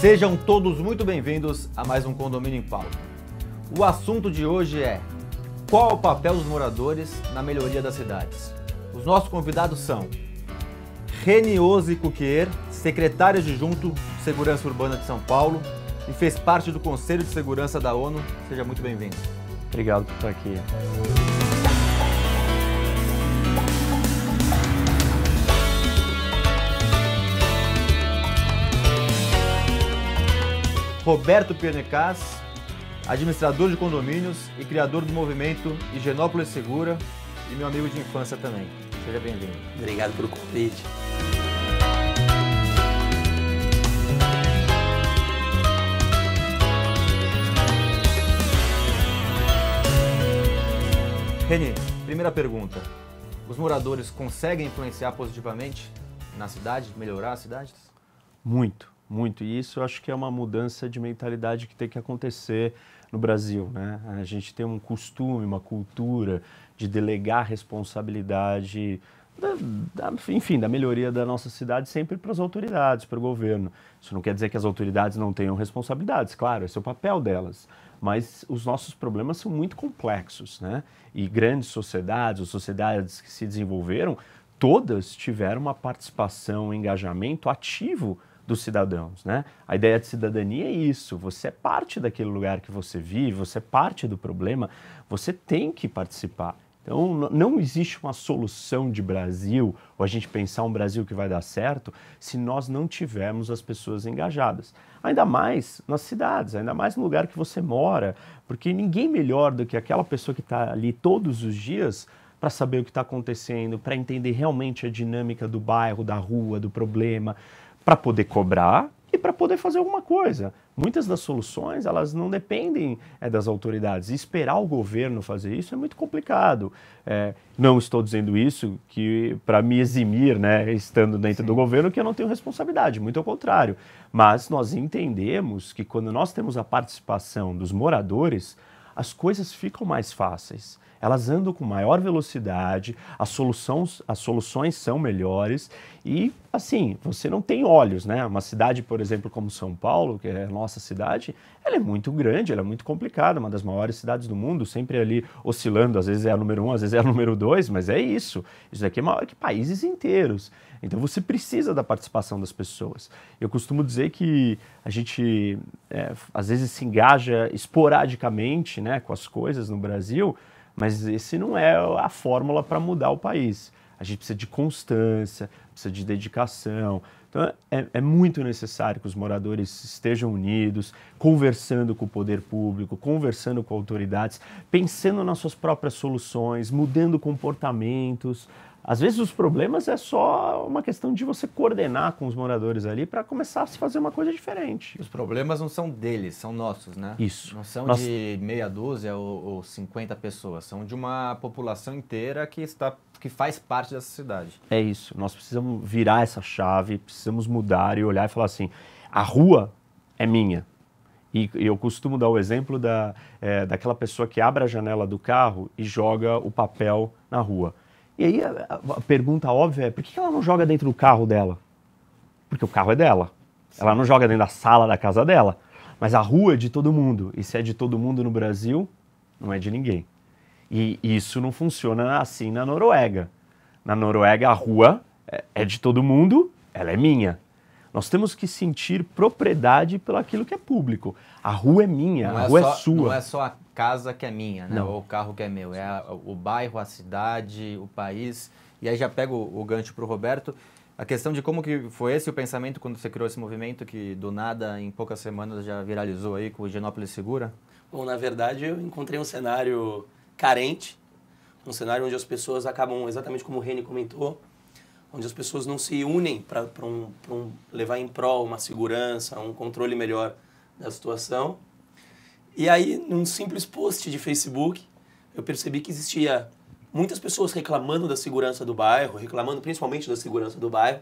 Sejam todos muito bem-vindos a mais um Condomínio em Pauta. O assunto de hoje é: qual é o papel dos moradores na melhoria das cidades? Os nossos convidados são Reniose Cuquier, secretário adjunto de Segurança Urbana de São Paulo e fez parte do Conselho de Segurança da ONU. Seja muito bem-vindo. Obrigado por estar aqui. Roberto Pianecas, administrador de condomínios e criador do movimento Higienópolis Segura e meu amigo de infância também. Seja bem-vindo. Obrigado pelo convite. Reni, primeira pergunta. Os moradores conseguem influenciar positivamente na cidade, melhorar as cidades? Muito. Muito, e isso eu acho que é uma mudança de mentalidade que tem que acontecer no Brasil, né? A gente tem um costume, uma cultura de delegar responsabilidade, enfim, da melhoria da nossa cidade sempre para as autoridades, para o governo. Isso não quer dizer que as autoridades não tenham responsabilidades, claro, esse é o papel delas, mas os nossos problemas são muito complexos, né? E grandes sociedades, ou sociedades que se desenvolveram, todas tiveram uma participação, um engajamento ativo dos cidadãos, né? A ideia de cidadania é isso, você é parte daquele lugar que você vive, você é parte do problema, você tem que participar. Então, não existe uma solução de Brasil, ou a gente pensar um Brasil que vai dar certo, se nós não tivermos as pessoas engajadas. Ainda mais nas cidades, ainda mais no lugar que você mora, porque ninguém melhor do que aquela pessoa que está ali todos os dias para saber o que está acontecendo, para entender realmente a dinâmica do bairro, da rua, do problema, para poder cobrar e para poder fazer alguma coisa. Muitas das soluções, elas não dependem das autoridades. E esperar o governo fazer isso é muito complicado. Não estou dizendo isso que para me eximir, né, estando dentro do governo, que eu não tenho responsabilidade, muito ao contrário. Mas nós entendemos que quando nós temos a participação dos moradores, as coisas ficam mais fáceis. Elas andam com maior velocidade, as soluções são melhores e, assim, você não tem olhos, né? Uma cidade, por exemplo, como São Paulo, que é a nossa cidade, ela é muito grande, ela é muito complicada, uma das maiores cidades do mundo, sempre ali oscilando, às vezes é a número 1, às vezes é a número 2, mas é isso. Isso daqui é maior que países inteiros. Então você precisa da participação das pessoas. Eu costumo dizer que a gente, às vezes, se engaja esporadicamente, né, com as coisas no Brasil, mas esse não é a fórmula para mudar o país. A gente precisa de constância, precisa de dedicação. Então é muito necessário que os moradores estejam unidos, conversando com o poder público, conversando com autoridades, pensando nas suas próprias soluções, mudando comportamentos. Às vezes os problemas é só uma questão de você coordenar com os moradores ali para começar a se fazer uma coisa diferente. Os problemas não são deles, são nossos, né? Isso. Não são de meia dúzia ou 50 pessoas, são de uma população inteira que faz parte dessa cidade. É isso, nós precisamos virar essa chave, precisamos mudar e olhar e falar assim, a rua é minha. E eu costumo dar o exemplo daquela pessoa que abre a janela do carro e joga o papel na rua. E aí a pergunta óbvia é, por que ela não joga dentro do carro dela? Porque o carro é dela. Sim. Ela não joga dentro da sala da casa dela. Mas a rua é de todo mundo. E se é de todo mundo no Brasil, não é de ninguém. E isso não funciona assim na Noruega. Na Noruega a rua é de todo mundo, ela é minha. Nós temos que sentir propriedade pelo aquilo que é público. A rua é minha, a rua é sua. Não é só a casa que é minha, né? Não. Ou o carro que é meu. É o bairro, a cidade, o país. E aí já pego o gancho para o Roberto. A questão de como que foi esse o pensamento quando você criou esse movimento que do nada, em poucas semanas, já viralizou aí com o Higienópolis Segura? Bom, na verdade, eu encontrei um cenário carente, um cenário onde as pessoas acabam, exatamente como o Reni comentou, onde as pessoas não se unem para levar em prol uma segurança, um controle melhor da situação. E aí, num simples post de Facebook, eu percebi que existia muitas pessoas reclamando da segurança do bairro, reclamando principalmente da segurança do bairro,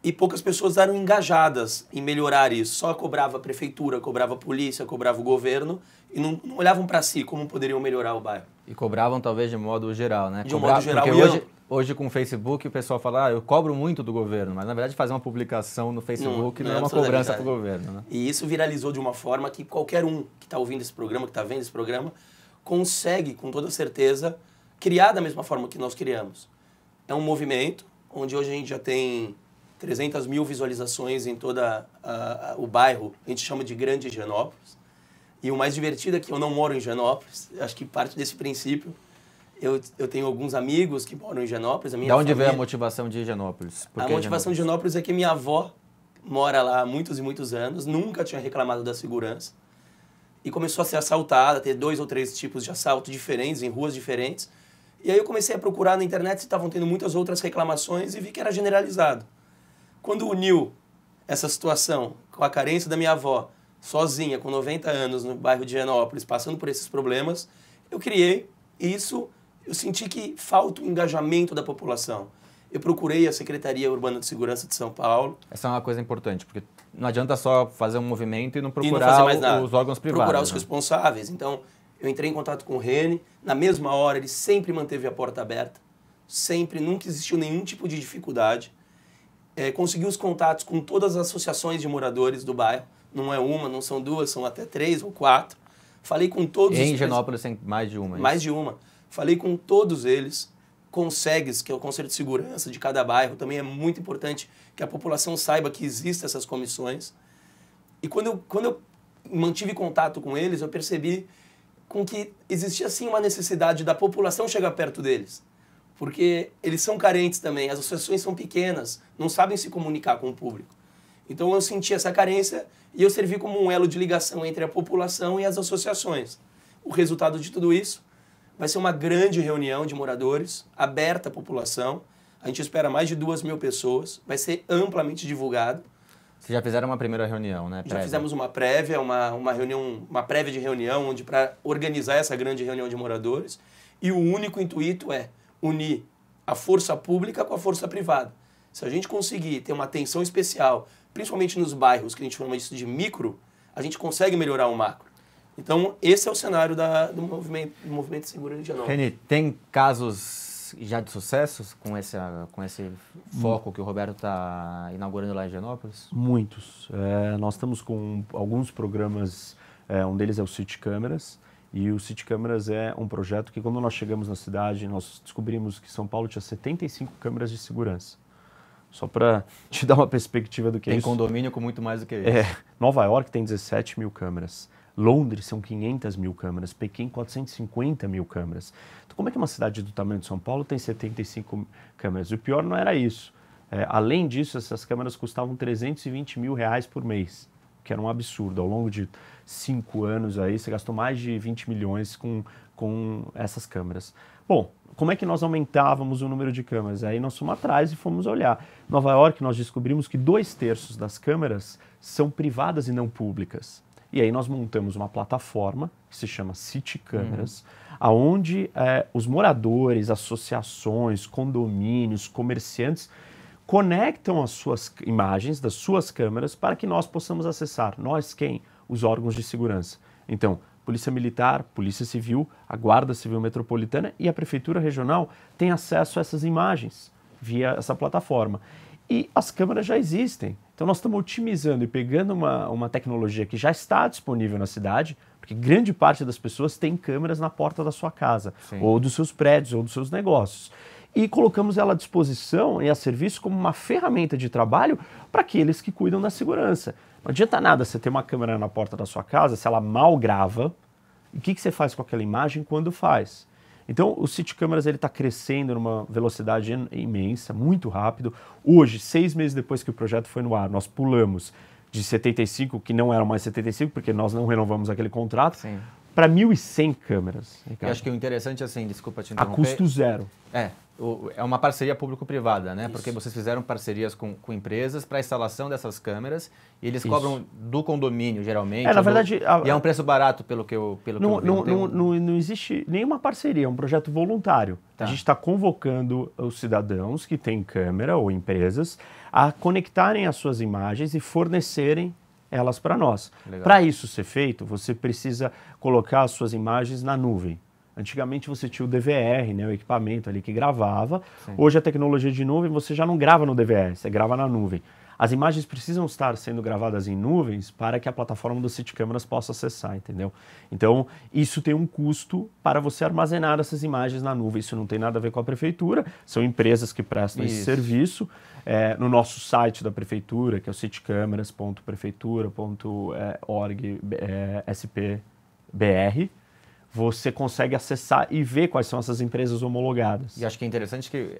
e poucas pessoas eram engajadas em melhorar isso. Só cobrava a prefeitura, cobrava a polícia, cobrava o governo, e não olhavam para si como poderiam melhorar o bairro. E cobravam talvez de modo geral, né? De um modo geral. Hoje com o Facebook o pessoal fala, eu cobro muito do governo, mas na verdade fazer uma publicação no Facebook não é uma cobrança para o governo. Né? E isso viralizou de uma forma que qualquer um que está ouvindo esse programa, que está vendo esse programa, consegue com toda certeza criar da mesma forma que nós criamos. É um movimento onde hoje a gente já tem 300 mil visualizações em todo o bairro, a gente chama de Grande Higienópolis. E o mais divertido é que eu não moro em Higienópolis, acho que parte desse princípio. Eu tenho alguns amigos que moram em Higienópolis. Da onde veio a motivação de Higienópolis? A motivação de Higienópolis é que minha avó mora lá há muitos e muitos anos, nunca tinha reclamado da segurança e começou a ser assaltada, a ter 2 ou 3 tipos de assalto diferentes, em ruas diferentes. E aí eu comecei a procurar na internet se estavam tendo muitas outras reclamações e vi que era generalizado. Quando uniu essa situação com a carência da minha avó, sozinha, com 90 anos, no bairro de Higienópolis, passando por esses problemas, eu criei isso. Eu senti que falta o engajamento da população. Eu procurei a Secretaria Urbana de Segurança de São Paulo. Essa é uma coisa importante, porque não adianta só fazer um movimento e não procurar os órgãos privados. Procurar os responsáveis. Então, eu entrei em contato com o Rene. Na mesma hora, ele sempre manteve a porta aberta. Sempre, nunca existiu nenhum tipo de dificuldade. Consegui os contatos com todas as associações de moradores do bairro. Não é uma, não são 2, são até 3 ou 4. Falei com todos Em Higienópolis tem mais de uma. Mais de uma. Falei com todos eles. CONSEGs, que é o Conselho de Segurança de cada bairro, também é muito importante que a população saiba que existem essas comissões. E quando eu mantive contato com eles, eu percebi que existia sim uma necessidade da população chegar perto deles. Porque eles são carentes também, as associações são pequenas, não sabem se comunicar com o público. Então eu senti essa carência e eu servi como um elo de ligação entre a população e as associações. O resultado de tudo isso vai ser uma grande reunião de moradores, aberta à população. A gente espera mais de 2.000 pessoas, vai ser amplamente divulgado. Vocês já fizeram uma primeira reunião, né? Já fizemos uma prévia, uma prévia de reunião onde para organizar essa grande reunião de moradores. E o único intuito é unir a força pública com a força privada. Se a gente conseguir ter uma atenção especial, principalmente nos bairros, que a gente chama isso de micro, a gente consegue melhorar o macro. Então, esse é o cenário do movimento Seguro de Higienópolis. Reni, tem casos já de sucessos com esse foco que o Roberto está inaugurando lá em Higienópolis? Muitos. Nós estamos com alguns programas, um deles é o City Câmeras, e o City Câmeras é um projeto que, quando nós chegamos na cidade, nós descobrimos que São Paulo tinha 75 câmeras de segurança. Só para te dar uma perspectiva do que é isso. Tem condomínio com muito mais do que isso. Nova York tem 17 mil câmeras. Londres são 500 mil câmeras, Pequim 450 mil câmeras. Então, como é que uma cidade do tamanho de São Paulo tem 75 câmeras? O pior não era isso. Além disso, essas câmeras custavam 320 mil reais por mês, que era um absurdo. Ao longo de 5 anos, aí, você gastou mais de 20 milhões com essas câmeras. Bom, como é que nós aumentávamos o número de câmeras? Aí nós fomos atrás e fomos olhar. Nova York, nós descobrimos que 2/3 das câmeras são privadas e não públicas. E aí nós montamos uma plataforma que se chama City Câmeras, onde os moradores, associações, condomínios, comerciantes conectam as suas imagens das suas câmeras para que nós possamos acessar. Nós quem? Os órgãos de segurança. Então, Polícia Militar, Polícia Civil, a Guarda Civil Metropolitana e a Prefeitura Regional têm acesso a essas imagens via essa plataforma. E as câmeras já existem. Então nós estamos otimizando e pegando uma tecnologia que já está disponível na cidade, porque grande parte das pessoas tem câmeras na porta da sua casa, Sim. ou dos seus prédios, ou dos seus negócios. E colocamos ela à disposição e a serviço como uma ferramenta de trabalho para aqueles que cuidam da segurança. Não adianta nada você ter uma câmera na porta da sua casa, se ela mal grava, e o que você faz com aquela imagem quando faz? Então, o City Câmeras está crescendo numa velocidade imensa, muito rápido. Hoje, 6 meses depois que o projeto foi no ar, nós pulamos de 75, que não eram mais 75, porque nós não renovamos aquele contrato, para 1.100 câmeras. Eu acho que o interessante, assim, desculpa te interromper... A custo zero. É uma parceria público-privada, né? Isso. Porque vocês fizeram parcerias com empresas para a instalação dessas câmeras e eles cobram do condomínio, geralmente. Na verdade... E é um preço barato, pelo que eu vi. Não existe nenhuma parceria, é um projeto voluntário. Tá. A gente está convocando os cidadãos que têm câmera ou empresas a conectarem as suas imagens e fornecerem elas para nós. Para isso ser feito, você precisa colocar as suas imagens na nuvem. Antigamente você tinha o DVR, né, o equipamento ali que gravava. Sim. Hoje a tecnologia de nuvem você já não grava no DVR, você grava na nuvem. As imagens precisam estar sendo gravadas em nuvens para que a plataforma do City Câmeras possa acessar, entendeu? Então, isso tem um custo para você armazenar essas imagens na nuvem. Isso não tem nada a ver com a prefeitura, são empresas que prestam esse serviço. No nosso site da prefeitura, que é o citycameras.prefeitura.org/spbr, você consegue acessar e ver quais são essas empresas homologadas. E acho que é interessante que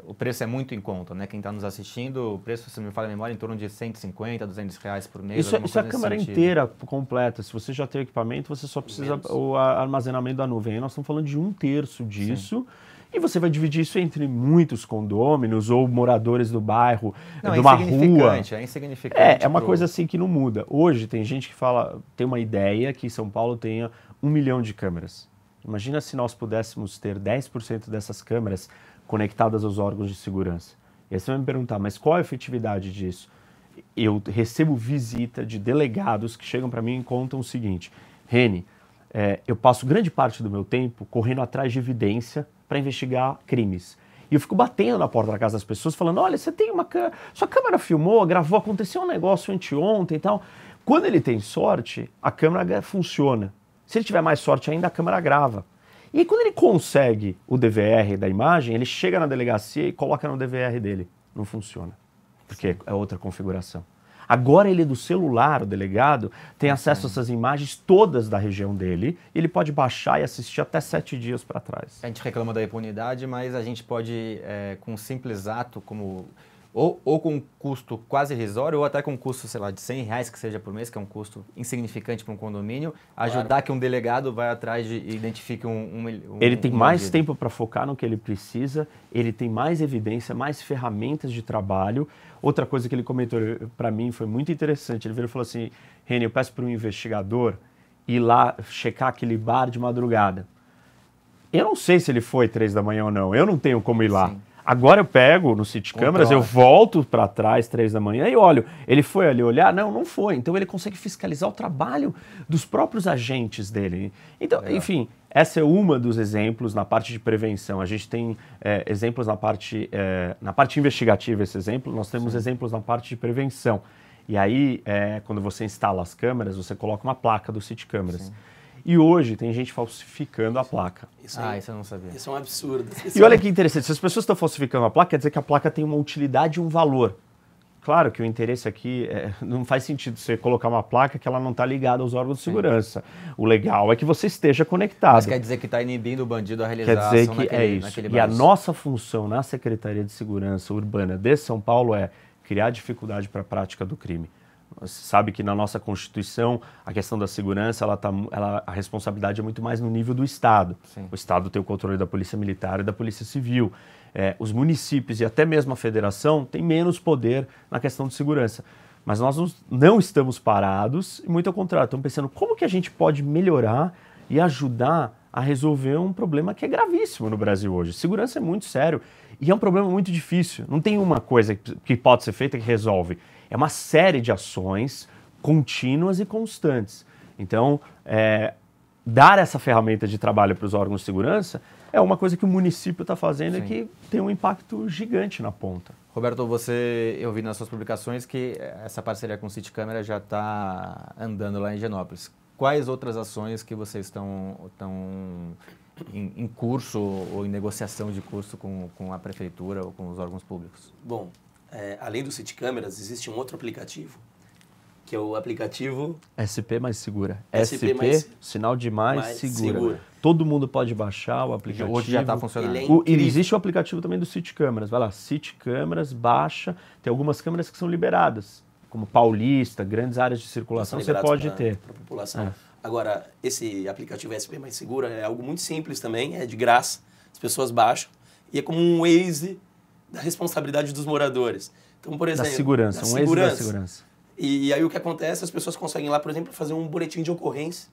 o preço é muito em conta, né? Quem está nos assistindo, o preço, se não me falha a memória, em torno de 150, 200 reais por mês. Isso é a câmera inteira completa. Se você já tem o equipamento, você só precisa o armazenamento da nuvem. Aí nós estamos falando de 1/3 disso. Sim. E você vai dividir isso entre muitos condôminos ou moradores do bairro, de uma rua. É insignificante. É uma coisa assim que não muda. Hoje tem gente que fala, tem uma ideia que São Paulo tenha 1 milhão de câmeras. Imagina se nós pudéssemos ter 10% dessas câmeras conectadas aos órgãos de segurança. E aí você vai me perguntar, mas qual a efetividade disso? Eu recebo visita de delegados que chegam para mim e contam o seguinte: Reni, eu passo grande parte do meu tempo correndo atrás de evidência para investigar crimes. E eu fico batendo na porta da casa das pessoas falando, olha, você tem uma câmera, sua câmera filmou, gravou, aconteceu um negócio anteontem e tal. Quando ele tem sorte, a câmera funciona. Se ele tiver mais sorte ainda, a câmera grava. E aí, quando ele consegue o DVR da imagem, ele chega na delegacia e coloca no DVR dele. Não funciona, porque é outra configuração. Agora ele do celular, o delegado, tem acesso a essas imagens todas da região dele, e ele pode baixar e assistir até 7 dias para trás. A gente reclama da impunidade, mas a gente pode, com um simples ato, como ou com um custo quase irrisório, ou até com um custo, sei lá, de 100 reais que seja por mês, que é um custo insignificante para um condomínio, ajudar que um delegado vai atrás e identifique ele tem mais tempo para focar no que ele precisa, ele tem mais evidência, mais ferramentas de trabalho. Outra coisa que ele comentou para mim foi muito interessante, ele virou e falou assim, Reni, eu peço para um investigador ir lá checar aquele bar de madrugada. Eu não sei se ele foi 3 da manhã ou não, eu não tenho como ir lá. Sim. Agora eu pego no City Câmeras, eu volto para trás 3 da manhã e olho, ele foi ali olhar? Não, não foi. Então ele consegue fiscalizar o trabalho dos próprios agentes dele. Então, enfim, essa é uma dos exemplos na parte de prevenção. A gente tem exemplos na parte investigativa, esse exemplo, nós temos exemplos na parte de prevenção. E aí, quando você instala as câmeras, você coloca uma placa do City Câmeras. Sim. E hoje tem gente falsificando a placa. Isso eu não sabia. Isso é um absurdo. E olha que interessante, se as pessoas estão falsificando a placa, quer dizer que a placa tem uma utilidade e um valor. Claro que o interesse aqui não faz sentido você colocar uma placa que ela não está ligada aos órgãos de segurança. O legal é que você esteja conectado. Mas quer dizer que está inibindo o bandido a realizar a ação naquele E a nossa função na Secretaria de Segurança Urbana de São Paulo é criar dificuldade para a prática do crime. Você sabe que na nossa Constituição a questão da segurança, a responsabilidade é muito mais no nível do Estado. Sim. O Estado tem o controle da Polícia Militar e da Polícia Civil. Os municípios e até mesmo a federação têm menos poder na questão de segurança. Mas nós não estamos parados, e muito ao contrário, estamos pensando como que a gente pode melhorar e ajudar a resolver um problema que é gravíssimo no Brasil hoje. Segurança é muito sério e é um problema muito difícil. Não tem uma coisa que pode ser feita que resolve. É uma série de ações contínuas e constantes. Então, dar essa ferramenta de trabalho para os órgãos de segurança é uma coisa que o município está fazendo. Sim. E que tem um impacto gigante na ponta. Roberto, eu vi nas suas publicações que essa parceria com o City Câmera já está andando lá em Higienópolis. Quais outras ações que vocês estão em curso ou em negociação de curso com a prefeitura ou com os órgãos públicos? Bom, além do City Câmeras, existe um outro aplicativo, que é o aplicativo... SP Mais Segura. SP sinal de mais segura. Todo mundo pode baixar o aplicativo. Hoje já está funcionando. E existe o aplicativo também do City Câmeras. Vai lá, City Câmeras, baixa. Tem algumas câmeras que são liberadas, como Paulista, grandes áreas de circulação, você pode ter. Para a população. Agora, esse aplicativo SP Mais Segura é algo muito simples também, é de graça, as pessoas baixam, e é como um Waze da responsabilidade dos moradores. Então, por exemplo... Da segurança, um Waze da segurança. E aí o que acontece, as pessoas conseguem lá, por exemplo, fazer um boletim de ocorrência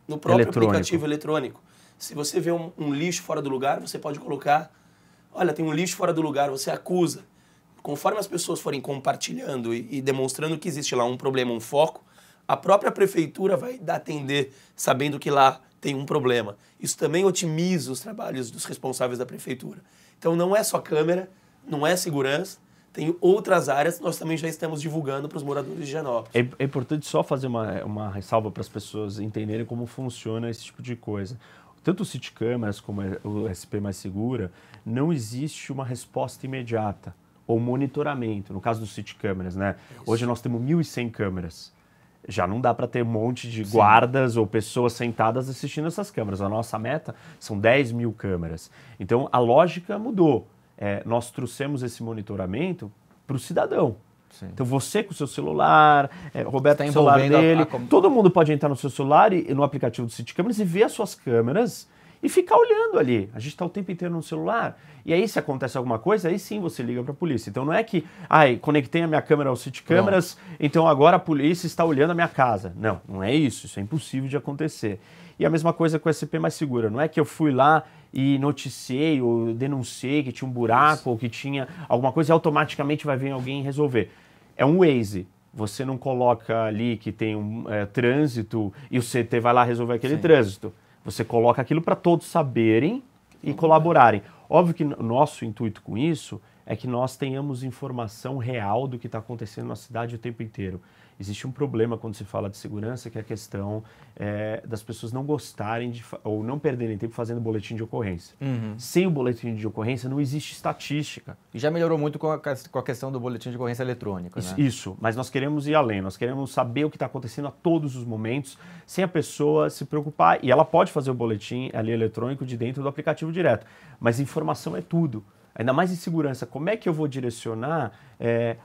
no próprio aplicativo eletrônico. Se você vê um lixo fora do lugar, você pode colocar, olha, tem um lixo fora do lugar, você acusa. Conforme as pessoas forem compartilhando e demonstrando que existe lá um problema, um foco, a própria prefeitura vai atender, sabendo que lá tem um problema. Isso também otimiza os trabalhos dos responsáveis da prefeitura. Então não é só câmera, não é segurança, tem outras áreas que nós também já estamos divulgando para os moradores de Higienópolis. É importante só fazer uma ressalva para as pessoas entenderem como funciona esse tipo de coisa. Tanto o City Câmeras como o SP Mais Segura, não existe uma resposta imediata ou monitoramento. No caso do City Câmeras, né? Hoje nós temos 1.100 câmeras. Já não dá para ter um monte de guardas ou pessoas sentadas assistindo essas câmeras. A nossa meta são 10.000 câmeras. Então, a lógica mudou. Nós trouxemos esse monitoramento para o cidadão. Sim. Então, você com o seu celular, Roberto com o celular dele, todo mundo pode entrar no seu celular e no aplicativo do City Câmeras e ver as suas câmeras e ficar olhando ali. A gente está o tempo inteiro no celular. E aí, se acontece alguma coisa, aí sim você liga para a polícia. Então, não é que, conectei a minha câmera ao City Câmeras, então agora a polícia está olhando a minha casa. Não, não é isso. Isso é impossível de acontecer. E a mesma coisa com o SP Mais Segura. Não é que eu fui lá e noticiei ou denunciei que tinha um buraco ou que tinha alguma coisa e automaticamente vai vir alguém resolver. É um Waze. Você não coloca ali que tem um trânsito e o CT vai lá resolver aquele trânsito. Você coloca aquilo para todos saberem e colaborarem. Óbvio que o nosso intuito com isso é que nós tenhamos informação real do que está acontecendo na cidade o tempo inteiro. Existe um problema quando se fala de segurança, que é a questão das pessoas não gostarem ou não perderem tempo fazendo boletim de ocorrência. Sem o boletim de ocorrência não existe estatística. E já melhorou muito com a questão do boletim de ocorrência eletrônico, né? Isso, mas nós queremos ir além, nós queremos saber o que está acontecendo a todos os momentos, sem a pessoa se preocupar. E ela pode fazer o boletim ali eletrônico de dentro do aplicativo direto, mas informação é tudo. Ainda mais em segurança, como é que eu vou direcionar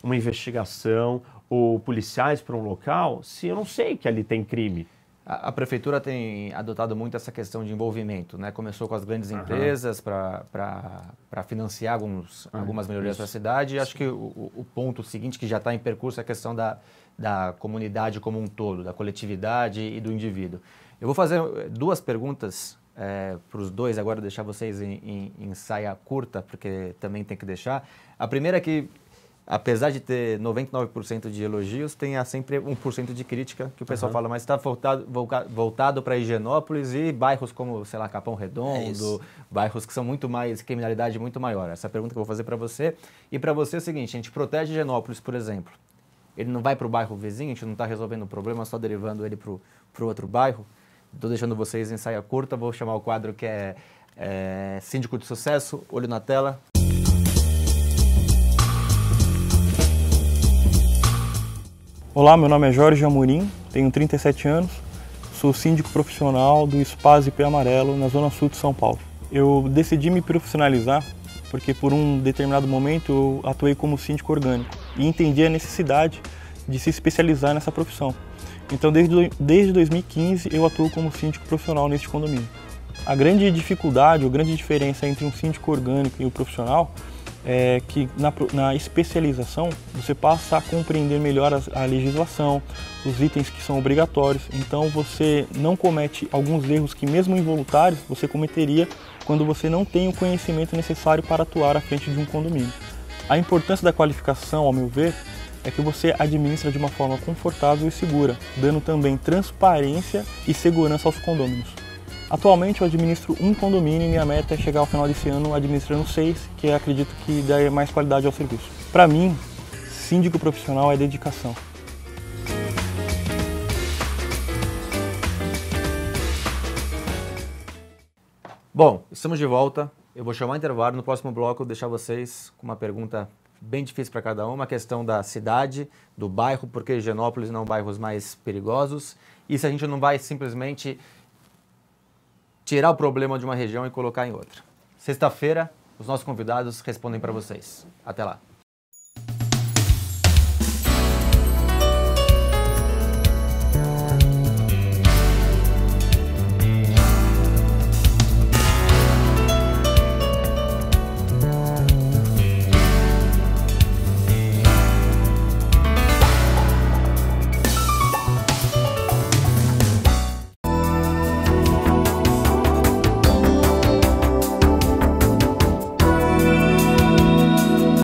uma investigação ou policiais para um local se eu não sei que ali tem crime? A prefeitura tem adotado muito essa questão de envolvimento, né? Começou com as grandes empresas para financiar algumas melhorias para a cidade. E acho que o ponto seguinte que já está em percurso é a questão da comunidade como um todo, da coletividade e do indivíduo. Eu vou fazer duas perguntas para os dois agora, deixar vocês em saia curta, porque também tem que deixar. A primeira é que, apesar de ter 99% de elogios, tem sempre 1% de crítica, que o pessoal fala, mas está voltado para Higienópolis e bairros como, sei lá, Capão Redondo, bairros que são muito mais, criminalidade muito maior. Essa é a pergunta que eu vou fazer para você. E para você é o seguinte, a gente protege Higienópolis, por exemplo, ele não vai para o bairro vizinho, a gente não está resolvendo o problema, só derivando ele para o outro bairro. Estou deixando vocês em saia curta, vou chamar o quadro que é Síndico de Sucesso, olho na tela. Olá, meu nome é Jorge Amorim, tenho 37 anos, sou síndico profissional do Espaço IP Amarelo, na Zona Sul de São Paulo. Eu decidi me profissionalizar porque por um determinado momento eu atuei como síndico orgânico e entendi a necessidade de se especializar nessa profissão. Então, desde 2015, eu atuo como síndico profissional neste condomínio. A grande dificuldade, ou grande diferença entre um síndico orgânico e o profissional é que na especialização você passa a compreender melhor a legislação, os itens que são obrigatórios. Então, você não comete alguns erros que, mesmo involuntários, você cometeria quando você não tem o conhecimento necessário para atuar à frente de um condomínio. A importância da qualificação, ao meu ver, é que você administra de uma forma confortável e segura, dando também transparência e segurança aos condôminos. Atualmente eu administro um condomínio e minha meta é chegar ao final desse ano administrando 6, que eu acredito que dê mais qualidade ao serviço. Para mim, síndico profissional é dedicação. Bom, estamos de volta. Eu vou chamar o intervalo. No próximo bloco eu vou deixar vocês com uma pergunta bem difícil para cada um, a questão da cidade, do bairro, porque Higienópolis não bairros mais perigosos, e se a gente não vai simplesmente tirar o problema de uma região e colocar em outra. Sexta-feira, os nossos convidados respondem para vocês. Até lá.